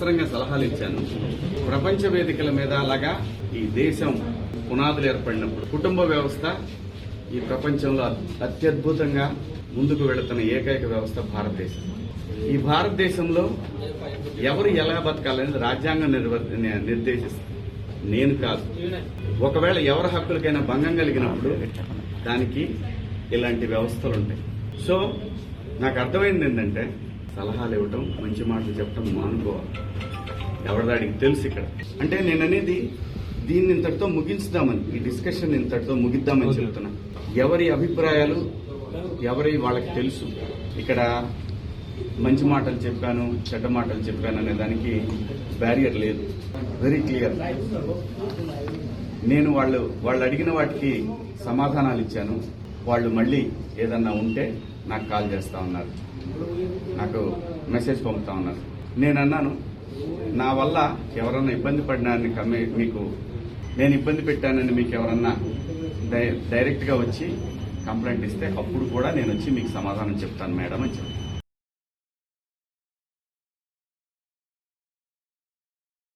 అనవసరంగా సలహాలు ఇచ్చాను. ప్రపంచ వేదికల మీద అలాగా ఈ దేశం పునాదులు ఏర్పడినప్పుడు కుటుంబ వ్యవస్థ ఈ ప్రపంచంలో అత్యద్భుతంగా ముందుకు వెళుతున్న ఏకైక వ్యవస్థ భారతదేశం. ఈ భారతదేశంలో ఎవరు ఎలా బతకాలనేది రాజ్యాంగం నిర్దేశిస్తుంది, నేను కాదు. ఒకవేళ ఎవరి హక్కులకైనా భంగం కలిగినప్పుడు దానికి ఇలాంటి వ్యవస్థలు ఉంటాయి. సో నాకు అర్థమైంది ఏంటంటే సలహాలు ఇవ్వటం, మంచి మాటలు చెప్పడం మానుకోవాలి. ఎవరిదాడికి తెలుసు ఇక్కడ. అంటే నేను అనేది దీన్ని ఇంతటితో ముగించుదామని, ఈ డిస్కషన్ ఇంతటితో ముగిద్దామని చెప్తున్నా. ఎవరి అభిప్రాయాలు వాళ్ళకి తెలుసు. ఇక్కడ మంచి మాటలు చెప్పాను, చెడ్డ మాటలు చెప్పాను అనే దానికి బ్యారియర్ లేదు. Very clear. నేను వాళ్ళు అడిగిన వాటికి సమాధానాలు ఇచ్చాను. వాళ్ళు మళ్ళీ ఏదన్నా ఉంటే నాకు కాల్ చేస్తా ఉన్నారు, నాకు మెసేజ్ పంపుతా ఉన్నారు. నేను అన్నాను, నా వల్ల ఎవరన్నా ఇబ్బంది పడినారని నేను ఇబ్బంది పెట్టానని మీకు ఎవరన్నా డైరెక్ట్గా వచ్చి కంప్లైంట్ ఇస్తే అప్పుడు కూడా నేను వచ్చి మీకు సమాధానం చెప్తాను మేడం అని చెప్పి